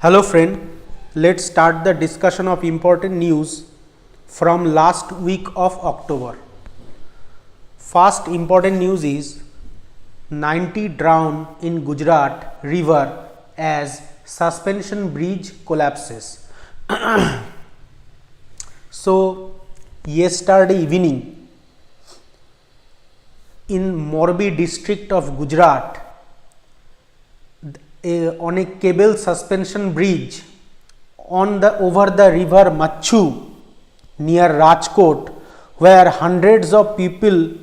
Hello friend, let's start the discussion of important news from last week of October. First important news is 90 drowned in Gujarat river as suspension bridge collapses. So yesterday evening in Morbi district of Gujarat, on a cable suspension bridge over the river Machu near Rajkot, where hundreds of people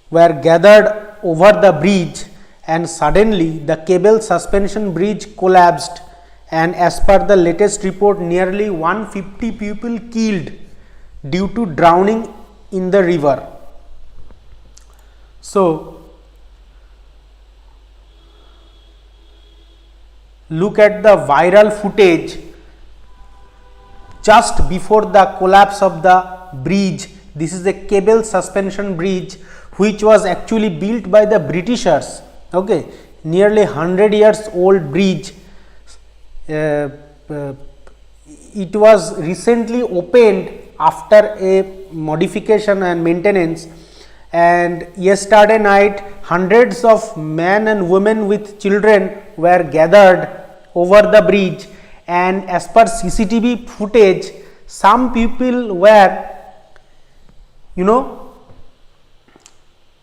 were gathered over the bridge, and suddenly the cable suspension bridge collapsed, and as per the latest report nearly 150 people killed due to drowning in the river. So look at the viral footage just before the collapse of the bridge. This is a cable suspension bridge which was actually built by the Britishers. Okay, nearly 100 years old bridge. It was recently opened after a modification and maintenance, and yesterday night hundreds of men and women with children were gathered over the bridge, and as per CCTV footage, some people were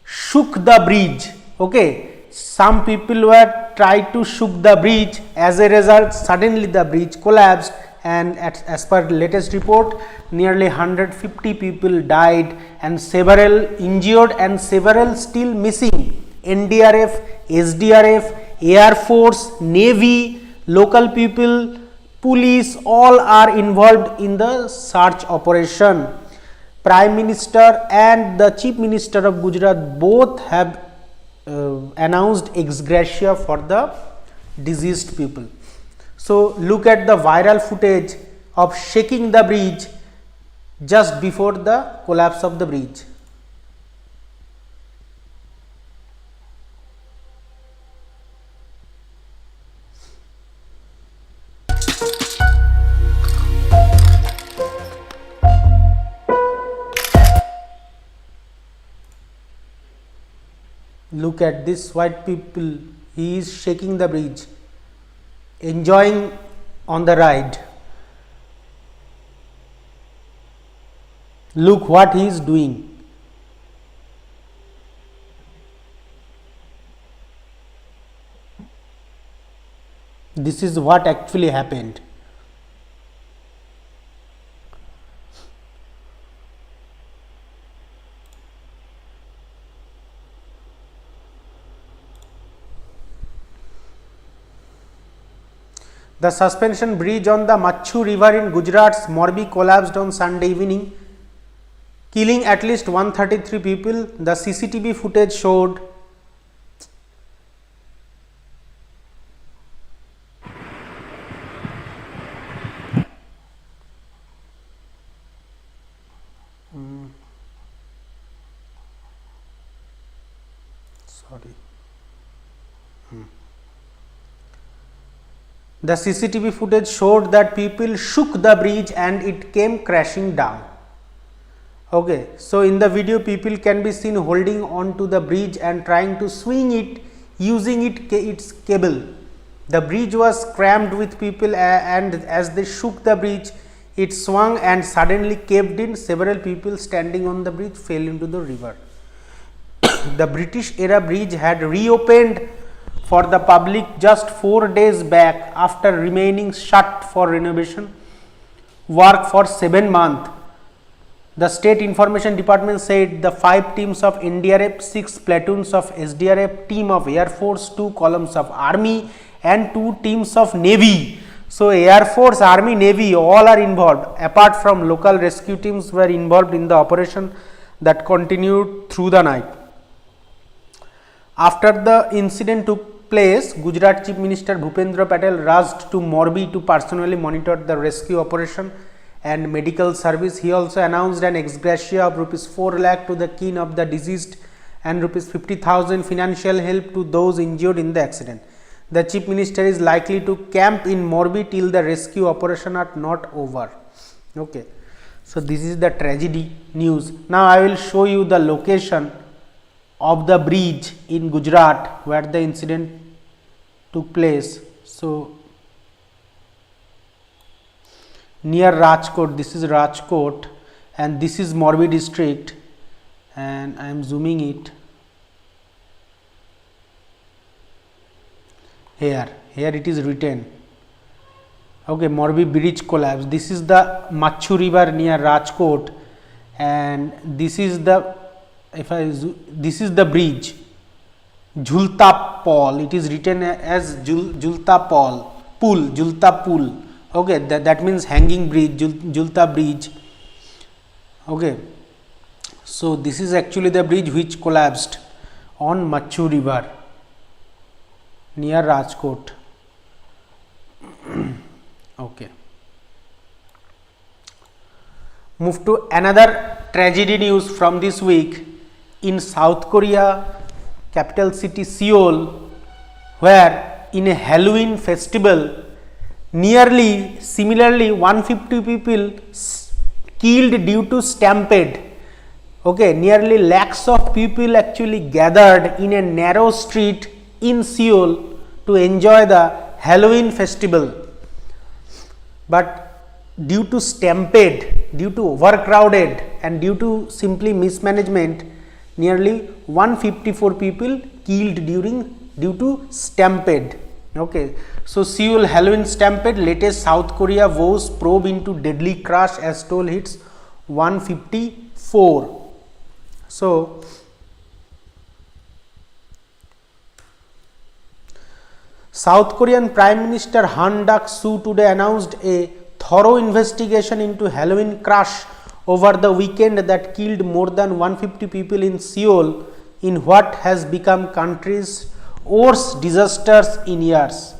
shook the bridge. Okay, some people were tried to shook the bridge. As a result, suddenly the bridge collapsed, and as per latest report nearly 150 people died and several injured and several still missing. NDRF, SDRF, Air Force, Navy, local people, police, all are involved in the search operation. Prime Minister and the Chief Minister of Gujarat both have announced ex gratia for the deceased people. So look at the viral footage of shaking the bridge just before the collapse of the bridge. Look at this white people, he is shaking the bridge, enjoying on the ride. Look what he is doing. This is what actually happened. The suspension bridge on the Machu river in Gujarat's Morbi collapsed on Sunday evening, killing at least 133 people. The CCTV footage showed The CCTV footage showed that people shook the bridge and it came crashing down. Okay, so in the video people can be seen holding on to the bridge and trying to swing it using its cable. The bridge was crammed with people, and as they shook the bridge, it swung and suddenly caved in. Several people standing on the bridge fell into the river. The British era bridge had reopened for the public just 4 days back after remaining shut for renovation work for 7 months. The State Information Department said the 5 teams of NDRF, 6 platoons of SDRF, team of Air Force, 2 columns of Army and 2 teams of Navy. So Air Force, Army, Navy all are involved. Apart from local rescue teams were involved in the operation that continued through the night. After the incident took place, Gujarat Chief Minister Bhupendra Patel rushed to Morbi to personally monitor the rescue operation and medical service. He also announced an ex gratia of rupees 4 lakh to the kin of the deceased and rupees 50,000 financial help to those injured in the accident. The chief minister is likely to camp in Morbi till the rescue operation are not over. Okay. So, this is the tragedy news. Now, I will show you the location of the bridge in Gujarat where the incident took place. So, near Rajkot, this is Rajkot and this is Morbi district, and I am zooming it. Here it is written. Okay, Morbi bridge collapse. This is the Machu river near Rajkot, and this is the, this is the bridge, Jhulta Pol. It is written as Jhulta Pool, Jhulta Pool. Okay, that means hanging bridge, Jhulta bridge. Okay, so this is actually the bridge which collapsed on Machu river near Rajkot. Okay, move to another tragedy news from this week. In South Korea capital city Seoul, where in a Halloween festival similarly 150 people killed due to stampede. Okay, nearly lakhs of people actually gathered in a narrow street in Seoul to enjoy the Halloween festival, but due to stampede, due to overcrowded and due to simply mismanagement, nearly 154 people killed due to stampede. Okay, so Seoul Halloween stampede, latest South Korea vows probe into deadly crash as toll hits 154. So, South Korean Prime Minister Han Duck-soo today announced a thorough investigation into Halloween crash over the weekend that killed more than 150 people in Seoul in what has become country's worst disasters in years.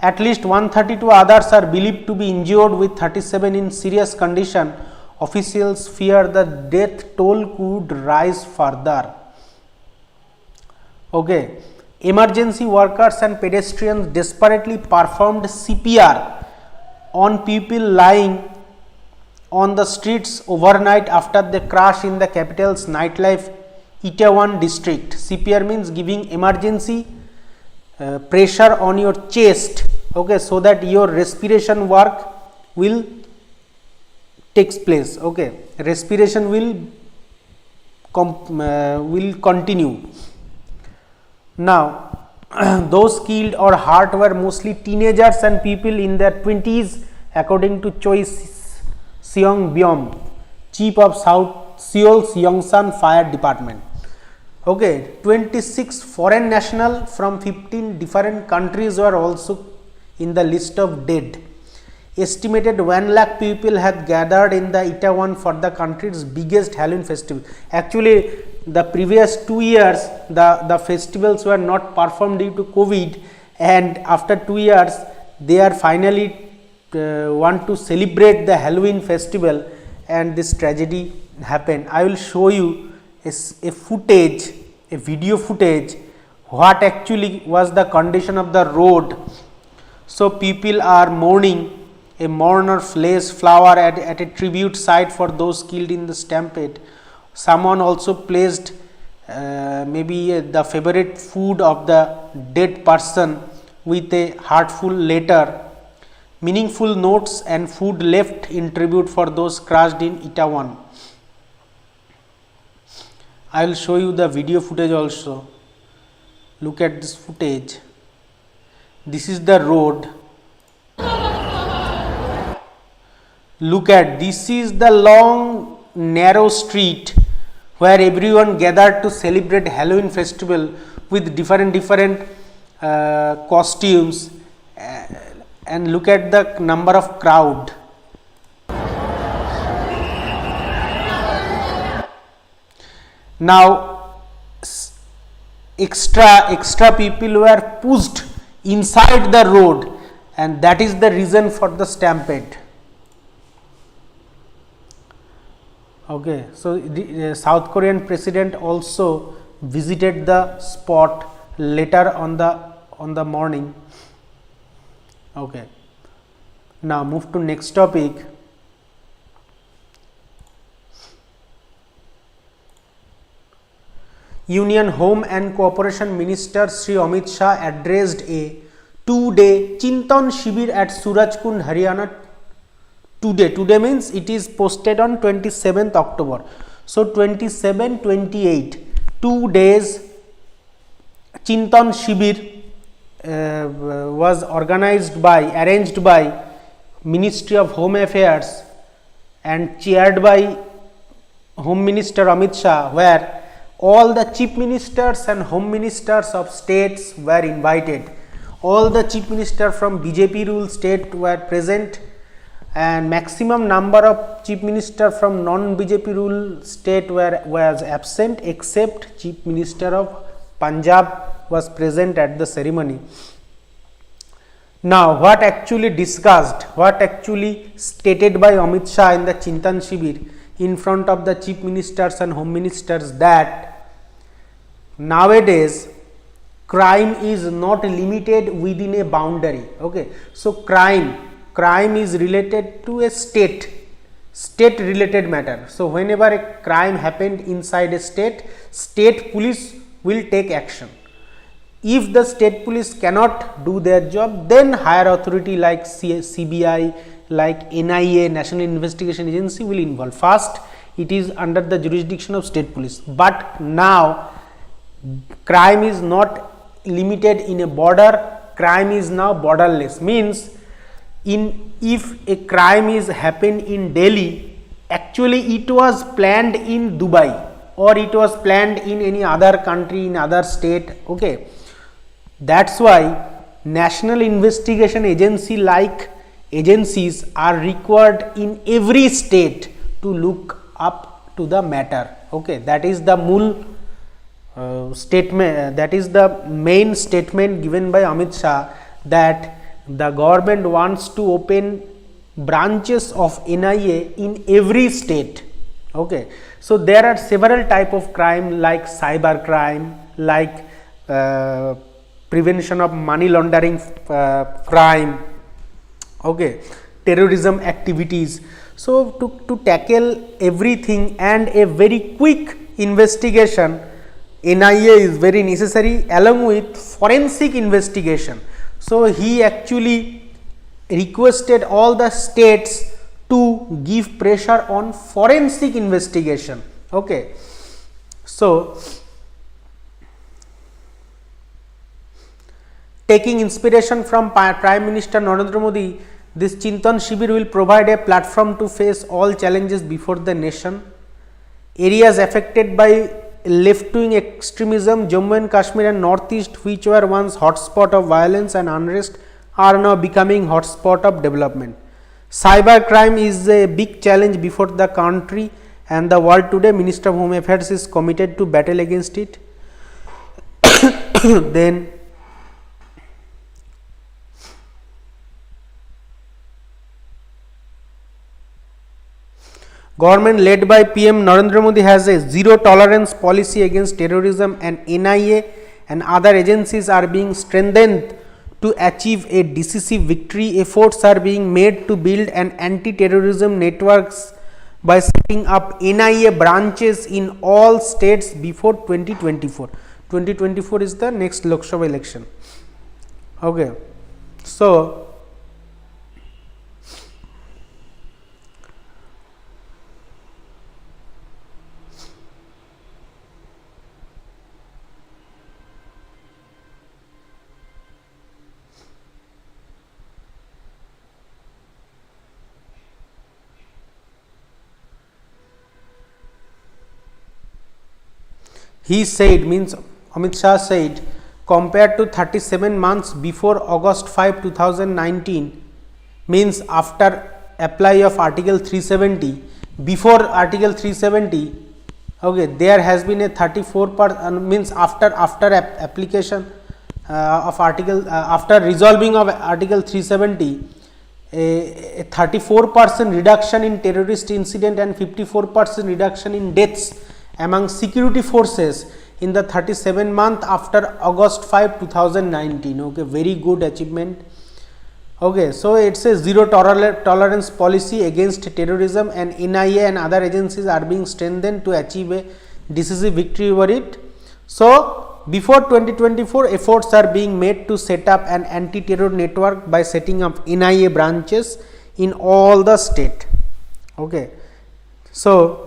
At least 132 others are believed to be injured, with 37 in serious condition. Officials fear the death toll could rise further. Okay. Emergency workers and pedestrians desperately performed CPR on people lying on the streets overnight after the crash in the capital's nightlife Itaewon district. CPR means giving emergency pressure on your chest, okay, so that your respiration work will takes place. Okay, respiration will continue. Now, those killed or hurt were mostly teenagers and people in their 20s, according to Choi Seong-byom, chief of Seoul's Yongsan Fire Department. Okay, 26 foreign nationals from 15 different countries were also in the list of dead. Estimated 1 lakh people had gathered in the Itaewon for the country's biggest Halloween festival. Actually, the previous 2 years, the festivals were not performed due to COVID, and after 2 years, they are finally want to celebrate the Halloween festival, and this tragedy happened. I will show you a footage, a video footage, what actually was the condition of the road. So, people are mourning. A mourner lays flower at a tribute site for those killed in the stampede. Someone also placed maybe the favorite food of the dead person with a heartful letter, meaningful notes and food left in tribute for those crushed in Itaewon. I will show you the video footage also. Look at this footage. This is the road. Look at, this is the long narrow street where everyone gathered to celebrate Halloween festival with different costumes, and look at the number of crowd. Now, extra people were pushed inside the road, and that is the reason for the stampede. Okay, so the South Korean president also visited the spot later on the on the morning. Okay. Now move to next topic. Union Home and Cooperation Minister Sri Amit Shah addressed a 2-day Chintan Shivir at Surajkund, Haryana today. Today means it is posted on 27th October. So 27, 28, 2 days Chintan Shivir was arranged by Ministry of Home Affairs and chaired by Home Minister Amit Shah, where all the chief ministers and home ministers of states were invited. All the chief ministers from BJP ruled state were present, and maximum number of chief ministers from non-BJP ruled state was absent, except chief minister of Punjab was present at the ceremony. Now, what actually discussed, what actually stated by Amit Shah in the Chintan Shivir in front of the chief ministers and home ministers, that nowadays crime is not limited within a boundary. Okay, so crime is related to a state related matter. So whenever a crime happened inside a state police will take action. If the state police cannot do their job, then higher authority like CBI, like NIA, National Investigation Agency will involve. First, it is under the jurisdiction of state police, but now crime is not limited in a border, crime is now borderless. Means if a crime is happened in Delhi, actually it was planned in Dubai or it was planned in any other country, in other state. Okay, that's why National Investigation Agency like agencies are required in every state to look up to the matter. Okay, that is the statement, that is the main statement given by Amit Shah, that the government wants to open branches of NIA in every state. Okay, so there are several type of crime like cyber crime, like prevention of money laundering crime, okay, terrorism activities. So to tackle everything and a very quick investigation, NIA is very necessary along with forensic investigation. So he actually requested all the states to give pressure on forensic investigation. Okay, so taking inspiration from Prime Minister Narendra Modi, this Chintan Shivir will provide a platform to face all challenges before the nation. Areas affected by left-wing extremism, Jammu and Kashmir and Northeast, which were once hotspot of violence and unrest, are now becoming hotspot of development. Cyber crime is a big challenge before the country and the world today. Minister of Home Affairs is committed to battle against it. Then government led by PM Narendra Modi has a zero tolerance policy against terrorism, and NIA and other agencies are being strengthened to achieve a decisive victory. Efforts are being made to build an anti-terrorism networks by setting up NIA branches in all states before 2024. 2024 is the next Lok Sabha election. Okay, so he said, means Amit Shah said, compared to 37 months before August 5, 2019, means after apply of Article 370, before Article 370, okay, there has been a 34%, means after application of Article, after resolving of Article 370, a 34% reduction in terrorist incident and 54% reduction in deaths among security forces in the 37th month after August 5, 2019. Okay, very good achievement. Okay, so it's a zero tolerance policy against terrorism, and NIA and other agencies are being strengthened to achieve a decisive victory over it. So before 2024, efforts are being made to set up an anti-terror network by setting up NIA branches in all the state. Okay, so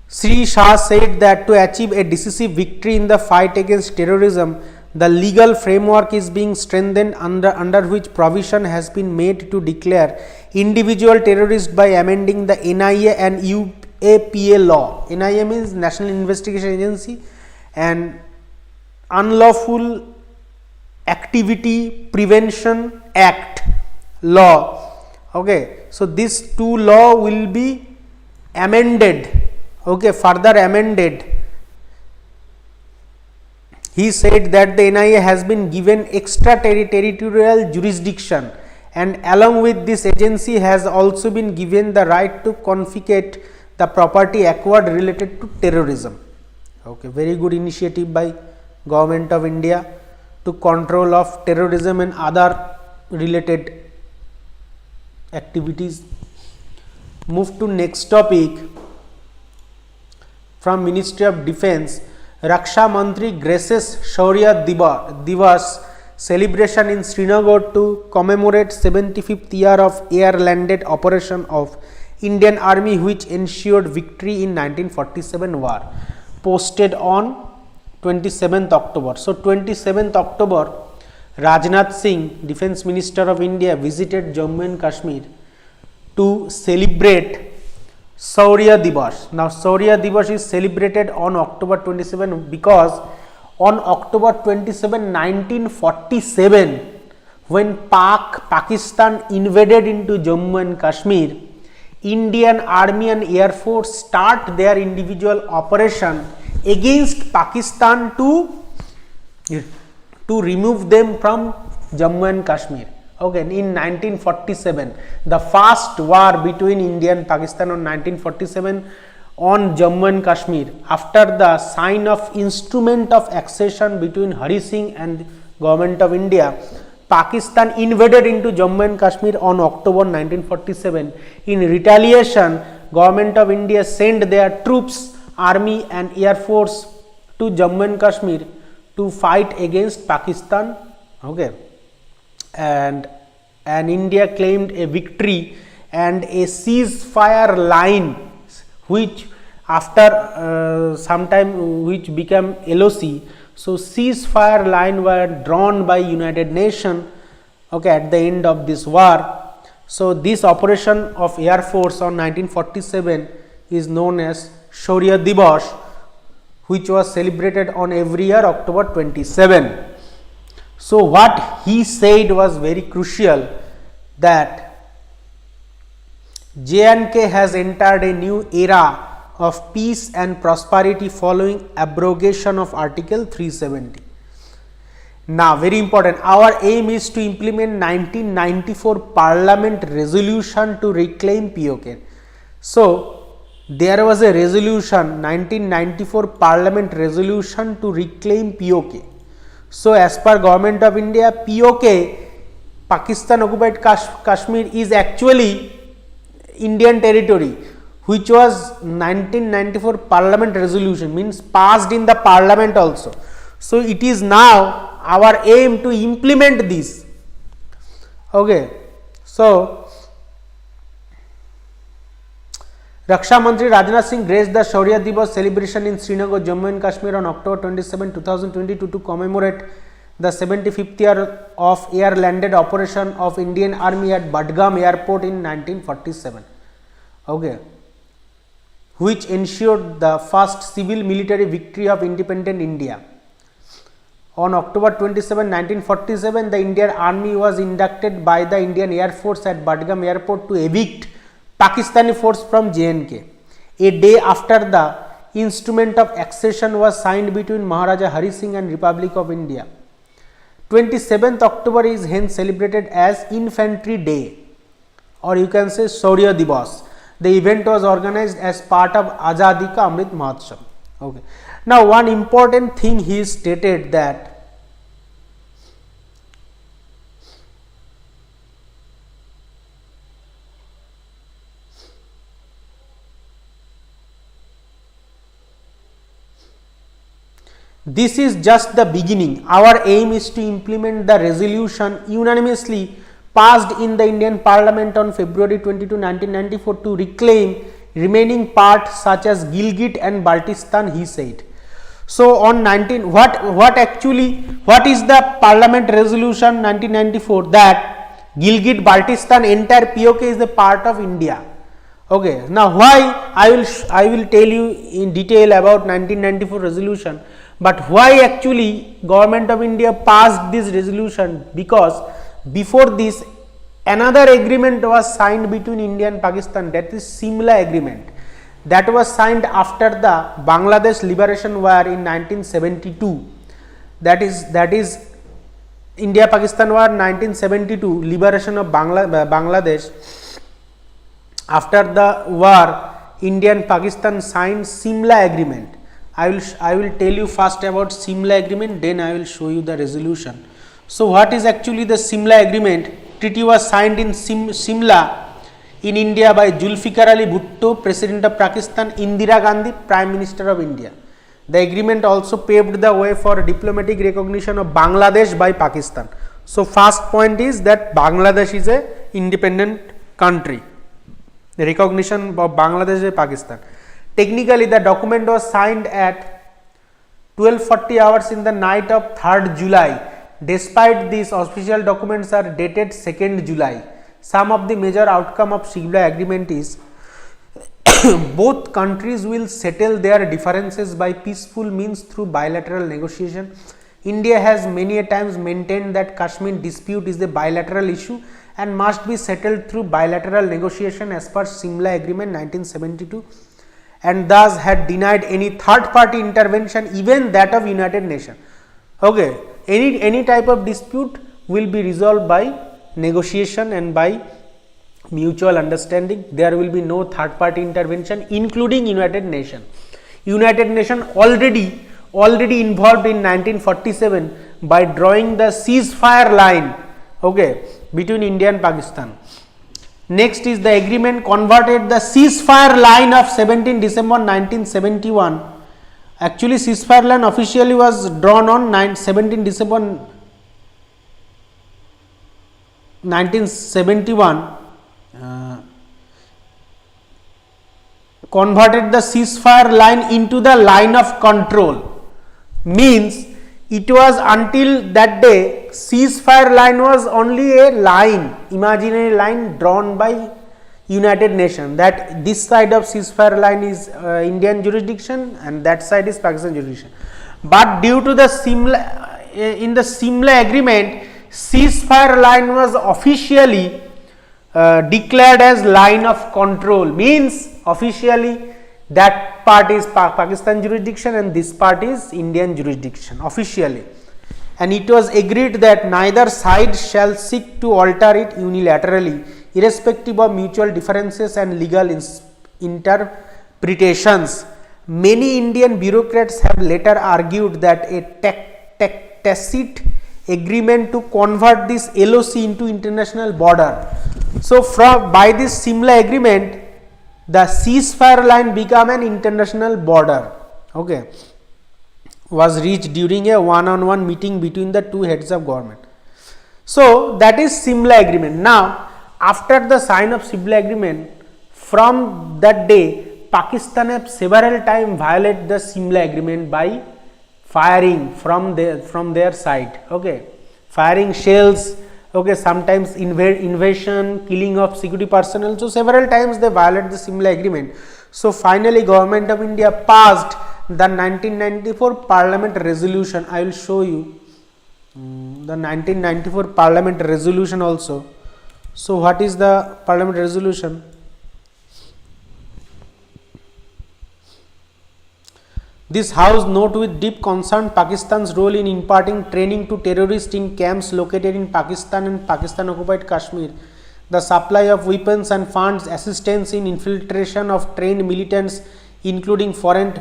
Sri Shah said that to achieve a decisive victory in the fight against terrorism, the legal framework is being strengthened under which provision has been made to declare individual terrorists by amending the NIA and UAPA law. NIA means National Investigation Agency, and Unlawful Activity Prevention Act law. Okay, so these two law will be amended. Okay, further amended. He said that the NIA has been given extraterritorial jurisdiction, and along with this agency has also been given the right to confiscate the property acquired related to terrorism. Okay, very good initiative by Government of India to control of terrorism and other related activities. Move to next topic. From Ministry of Defence, Raksha Mantri graces Shaurya Divas celebration in Srinagar to commemorate 75th year of air-landed operation of Indian Army which ensured victory in 1947 war. Posted on 27th October. So 27th October, Rajnath Singh, Defence Minister of India, visited Jammu and Kashmir to celebrate Shaurya Divas. Now Shaurya Divas is celebrated on October 27 because on October 27, 1947, when Pakistan invaded into Jammu and Kashmir, Indian Army and Air Force start their individual operation against Pakistan to remove them from Jammu and Kashmir. Okay, in 1947, the first war between India and Pakistan on 1947 on Jammu and Kashmir, after the sign of instrument of accession between Hari Singh and Government of India, Pakistan invaded into Jammu and Kashmir on October 1947. In retaliation, Government of India sent their troops, Army and Air Force to Jammu and Kashmir to fight against Pakistan. Okay. And India claimed a victory and a ceasefire line which after some time which became LOC. So ceasefire line were drawn by United Nations, okay, at the end of this war. So this operation of Air Force on 1947 is known as Shaurya Divas, which was celebrated on every year October 27. So what he said was very crucial, that J&K has entered a new era of peace and prosperity following abrogation of Article 370. Now very important, our aim is to implement 1994 Parliament resolution to reclaim POK. So there was a resolution, 1994 Parliament resolution to reclaim POK. So as per Government of India, POK, Pakistan occupied Kashmir, is actually Indian territory, which was 1994 Parliament resolution, means passed in the Parliament also. So it is now our aim to implement this. Okay. So Raksha Mantri Rajnath Singh graced the Shaurya Divas celebration in Srinagar, Jammu and Kashmir on October 27, 2022 to commemorate the 75th year of air-landed operation of Indian Army at Badgam Airport in 1947, okay, which ensured the first civil military victory of independent India. On October 27, 1947, the Indian Army was inducted by the Indian Air Force at Badgam Airport to evict Pakistani force from J&K. A day after the instrument of accession was signed between Maharaja Hari Singh and Republic of India. 27th October is hence celebrated as Infantry Day, or you can say Shaurya Divas. The event was organized as part of Azadi Ka Amrit Mahotsav. Okay. Now, one important thing he stated that this is just the beginning. Our aim is to implement the resolution unanimously passed in the Indian Parliament on February 22, 1994 to reclaim remaining parts such as Gilgit and Baltistan, he said. So, on 19 what is the Parliament resolution 1994? That Gilgit Baltistan entire POK is a part of India. Okay. Now, why I will tell you in detail about 1994 resolution. But why actually Government of India passed this resolution? Because before this another agreement was signed between India and Pakistan, that is Simla agreement, that was signed after the Bangladesh Liberation War in 1972. That is India Pakistan War 1972, liberation of Bangladesh. After the war, India and Pakistan signed Simla agreement. I will tell you first about Simla agreement, then I will show you the resolution. So, what is actually the Simla agreement? Treaty was signed in Simla in India by Zulfikar Ali Bhutto, President of Pakistan, Indira Gandhi, Prime Minister of India. The agreement also paved the way for diplomatic recognition of Bangladesh by Pakistan. So, first point is that Bangladesh is a independent country. The recognition of Bangladesh by Pakistan. Technically, the document was signed at 12:40 hours in the night of 3rd July. Despite this, official documents are dated 2nd July. Some of the major outcome of Simla agreement is both countries will settle their differences by peaceful means through bilateral negotiation. India has many a times maintained that Kashmir dispute is a bilateral issue and must be settled through bilateral negotiation as per Simla agreement 1972. And thus had denied any third party intervention, even that of United Nations. Okay, any type of dispute will be resolved by negotiation and by mutual understanding. There will be no third party intervention, including United Nations. United Nations already involved in 1947 by drawing the ceasefire line, okay, between India and Pakistan. Next is the agreement converted the ceasefire line of 17 December 1971. Actually, ceasefire line officially was drawn on 17 December 1971. Converted the ceasefire line into the line of control. Means it was until that day ceasefire line was only a line, imaginary line drawn by United Nations, that this side of ceasefire line is Indian jurisdiction and that side is Pakistan jurisdiction. But due to the Simla agreement, ceasefire line was officially declared as line of control. Means officially that part is Pakistan jurisdiction and this part is Indian jurisdiction officially. And it was agreed that neither side shall seek to alter it unilaterally, irrespective of mutual differences and legal interpretations. Many Indian bureaucrats have later argued that a tacit agreement to convert this LOC into international border. So, by this Simla agreement, the ceasefire line became an international border. Okay, was reached during a one-on-one meeting between the two heads of government. So, that is Simla agreement. Now, after the sign of Simla agreement, from that day, Pakistan have several times violated the Simla agreement by firing from their side. Okay, firing shells. Okay, sometimes invasion, killing of security personnel. So, several times they violated the Simla agreement. So, finally, Government of India passed the 1994 Parliament resolution. I will show you the 1994 Parliament resolution also. So, what is the Parliament resolution? This house note with deep concern Pakistan's role in imparting training to terrorists in camps located in Pakistan and Pakistan occupied Kashmir. the supply of weapons and funds, assistance in infiltration of trained militants including foreign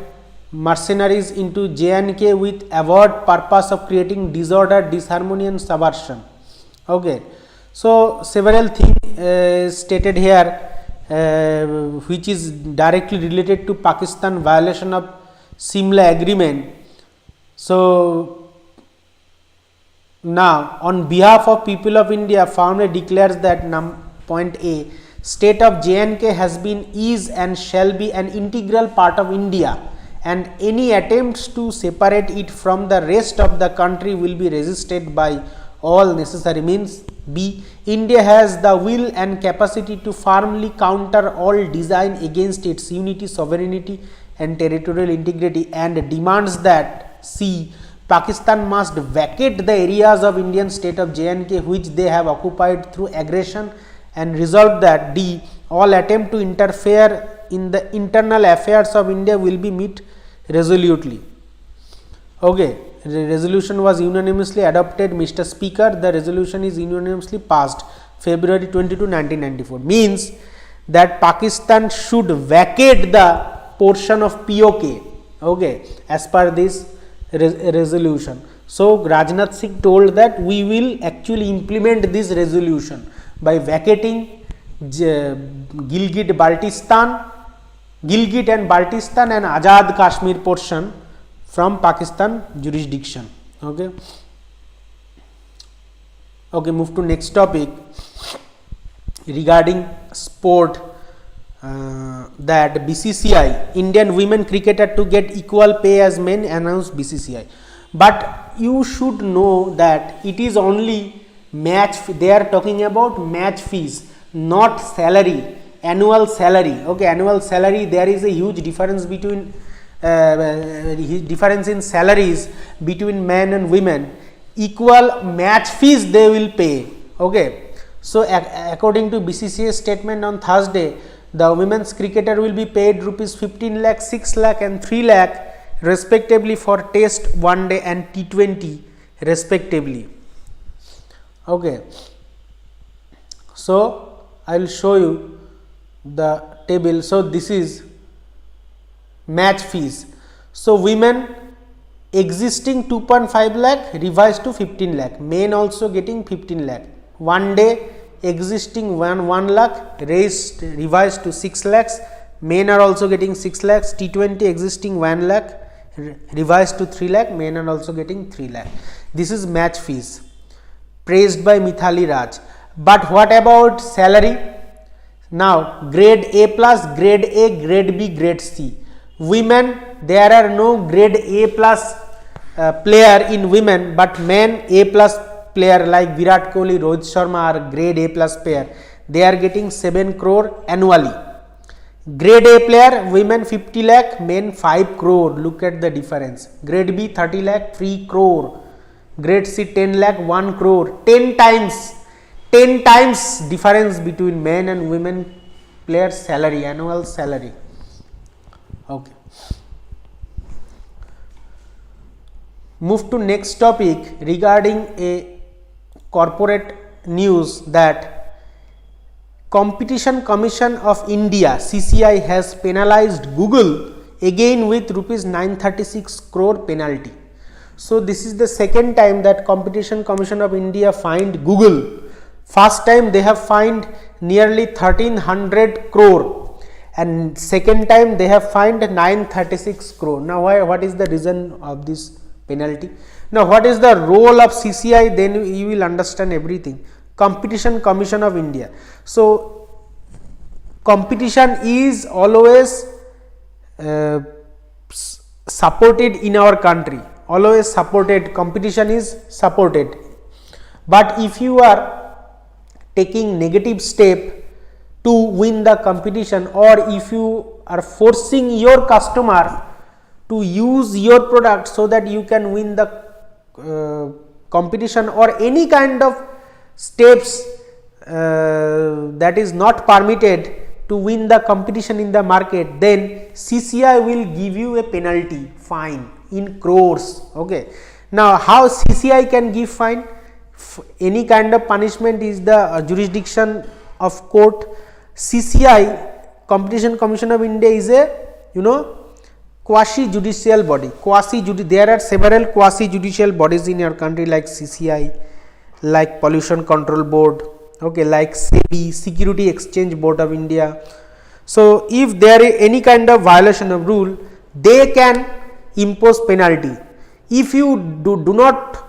mercenaries into J&K with avowed purpose of creating disorder, disharmony and subversion. Okay. So, several things stated here which is directly related to Pakistan violation of Simla agreement. So, now on behalf of people of India, firmly declares that point A, state of J&K has been, is and shall be an integral part of India, and any attempts to separate it from the rest of the country will be resisted by all necessary means. B, India has the will and capacity to firmly counter all design against its unity, sovereignty and territorial integrity, and demands that C, Pakistan must vacate the areas of Indian state of J&K which they have occupied through aggression, and resolve that D, all attempt to interfere in the internal affairs of India will be met resolutely. Okay. The resolution was unanimously adopted, Mr. Speaker. The resolution is unanimously passed February 22, 1994. Means that Pakistan should vacate the portion of POK, okay, as per this resolution. So, Rajnath Singh told that we will actually implement this resolution by vacating Gilgit and Baltistan and Azad Kashmir portion from Pakistan jurisdiction. Okay. Okay, move to next topic regarding sport. That BCCI, Indian women cricketer to get equal pay as men, announced BCCI. But you should know that it is only match, they are talking about match fees, not salary, annual salary. Okay, annual salary, there is a huge difference between difference in salaries between men and women. Equal match fees they will pay. Okay. So, according to BCCI statement on Thursday, the women's cricketer will be paid rupees 15 lakh, 6 lakh and 3 lakh respectively for test, one day and T20 respectively. Okay. So, I will show you the table. So, this is match fees. So, women existing 2.5 lakh revised to 15 lakh, men also getting 15 lakh, one day existing 1 lakh revised to 6 lakhs, men are also getting 6 lakhs, T20 existing 1 lakh revised to 3 lakh, men are also getting 3 lakh. This is match fees praised by Mithali Raj. But what about salary? Now, grade A plus, grade A, grade B, grade C. Women, there are no grade A plus player in women, but men A plus player like Virat Kohli, Rohit Sharma are grade A plus player. They are getting 7 crore annually. Grade A player, women 50 lakh, men 5 crore. Look at the difference. Grade B 30 lakh, 3 crore. Grade C 10 lakh, 1 crore. 10 times difference between men and women players salary, annual salary. Okay. Move to next topic regarding a corporate news that Competition Commission of India CCI has penalized Google again with rupees 936 crore penalty. So, this is the second time that Competition Commission of India fined Google. First time they have fined nearly 1300 crore and second time they have fined 936 crore. Now, what is the reason of this penalty? Now, what is the role of CCI? Then you will understand everything. Competition Commission of India. So, competition is always supported in our country, always supported, competition is supported. But if you are taking negative step to win the competition, or if you are forcing your customer to use your product so that you can win the competition, or any kind of steps that is not permitted to win the competition in the market, then CCI will give you a penalty, fine in crores. Okay. Now, how CCI can give fine? Any kind of punishment is the jurisdiction of court. CCI, Competition Commission of India, is a quasi judicial body. There are several quasi judicial bodies in your country like CCI, like Pollution Control Board, okay, like SEBI, Security Exchange Board of India. So if there is any kind of violation of rule, they can impose penalty. If you do not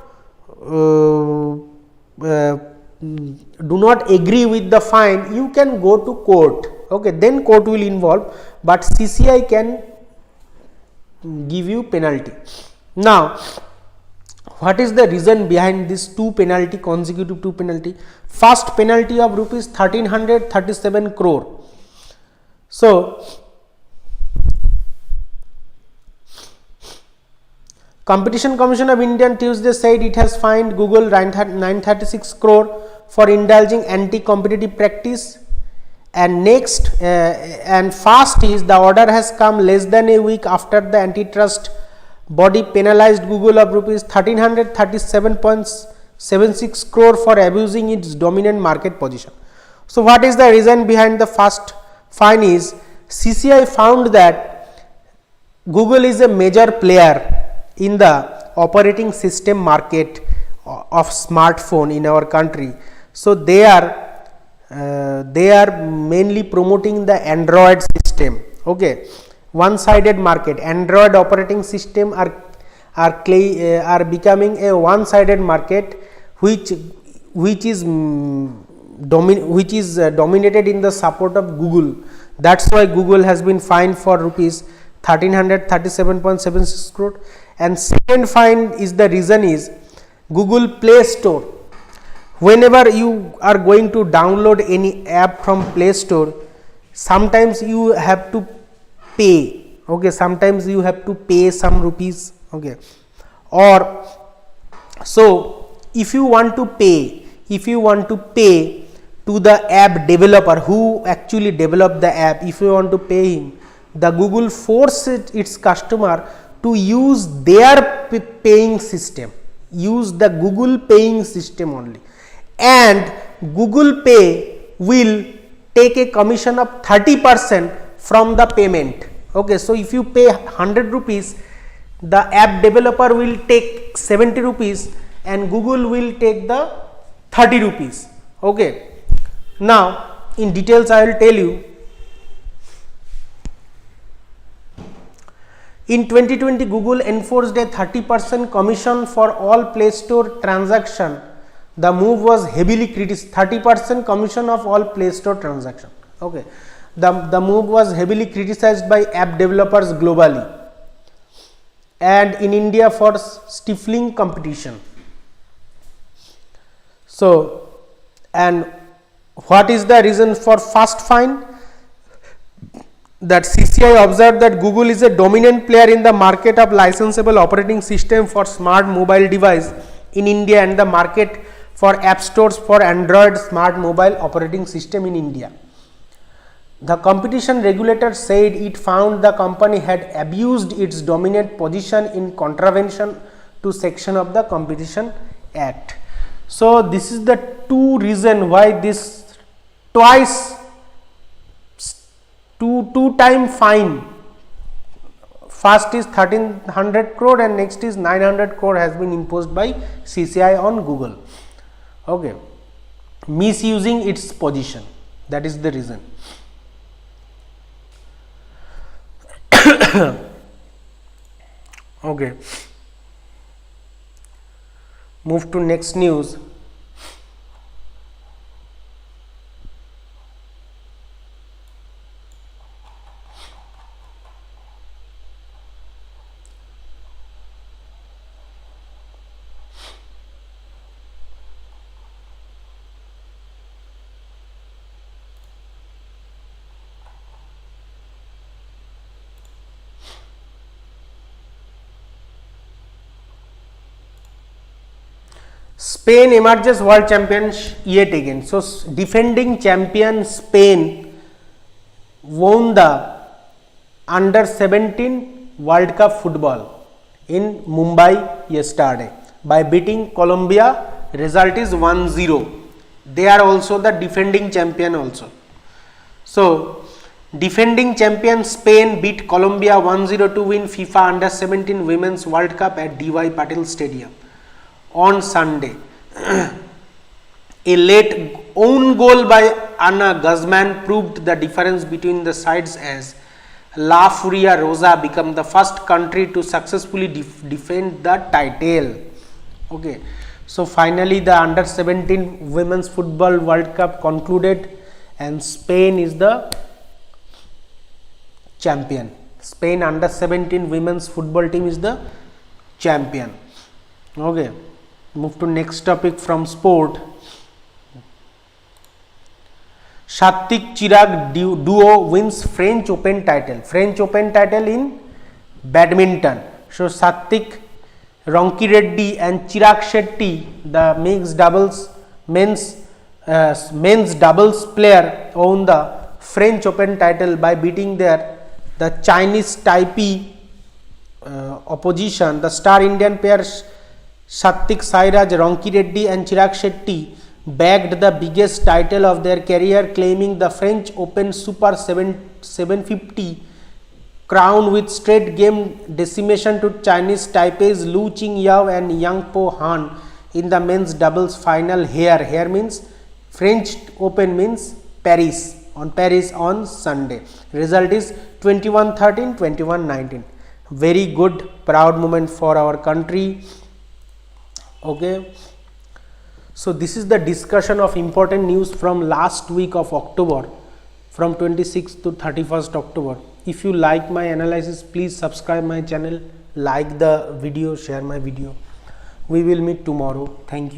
agree with the fine, you can go to court, okay, then court will involve, but CCI can give you penalty. Now what is the reason behind this consecutive two penalty? First penalty of rupees 1337 crore. So Competition Commission of India on Tuesday said it has fined Google 936 crore for indulging anti-competitive practice. And next and first is the order has come less than a week after the antitrust body penalized Google of rupees 1337.76 crore for abusing its dominant market position. So what is the reason behind the first fine is CCI found that Google is a major player in the operating system market of smartphone in our country. So they are mainly promoting the Android system, okay, one-sided market. Android operating system are becoming a one-sided market which is dominated in the support of Google. That's why Google has been fined for rupees 1337.76 crore. And second fine is the reason is Google Play Store. Whenever you are going to download any app from Play Store, sometimes you have to pay, okay, sometimes you have to pay some rupees, okay, or so if you want to pay to the app developer who actually developed the app, if you want to pay him, the Google forces its customer to use their paying system, use the Google paying system only, and Google Pay will take a commission of 30% from the payment, okay. So if you pay 100 rupees, the app developer will take 70 rupees and Google will take the 30 rupees, okay. Now in details I will tell you. In 2020, Google enforced a 30% commission for all Play Store transaction. The move was heavily criticized. 30% commission of all Play Store transaction. Okay, the move was heavily criticized by app developers globally and in India for stifling competition. So, and what is the reason for first fine? That CCI observed that Google is a dominant player in the market of licensable operating system for smart mobile device in India and the market for app stores for Android smart mobile operating system in India. The competition regulator said it found the company had abused its dominant position in contravention to section of the Competition Act. So this is the two reason why this two time fine, first is 1300 crore and next is 900 crore has been imposed by CCI on Google, okay, misusing its position, that is the reason. Okay, move to next news. Spain emerges world champions yet again. So defending champion Spain won the under 17 World Cup football in Mumbai yesterday by beating Colombia. Result is 1-0. They are also the defending champion also. So defending champion Spain beat Colombia 1-0 to win FIFA Under-17 Women's World Cup at DY Patil Stadium on Sunday. A late own goal by Anna Guzman proved the difference between the sides as La Furia Rosa became the first country to successfully defend the title. Okay, so finally the Under-17 Women's Football World Cup concluded and Spain is the champion. Spain Under-17 Women's Football team is the champion. Okay, move to next topic from sport. Satvik Chirag duo wins French Open title. French Open title in badminton. So Satvik Rankireddy and Chirag Shetty, the men's doubles player, won the French Open title by beating the Chinese Taipei opposition. The star Indian pair Satvik Sairaj Rankireddy and Chirag Shetty bagged the biggest title of their career, claiming the French Open Super 750 crown with straight game decimation to Chinese Taipei's Lu Qingyao and Yang Po Han in the men's doubles final here. Here means French Open means Paris on Sunday. Result is 21-13, 21-19. Very good, proud moment for our country. Okay. So this is the discussion of important news from last week of October, from 26th to 31st October. If you like my analysis, please subscribe my channel, like the video, share my video. We will meet tomorrow. Thank you.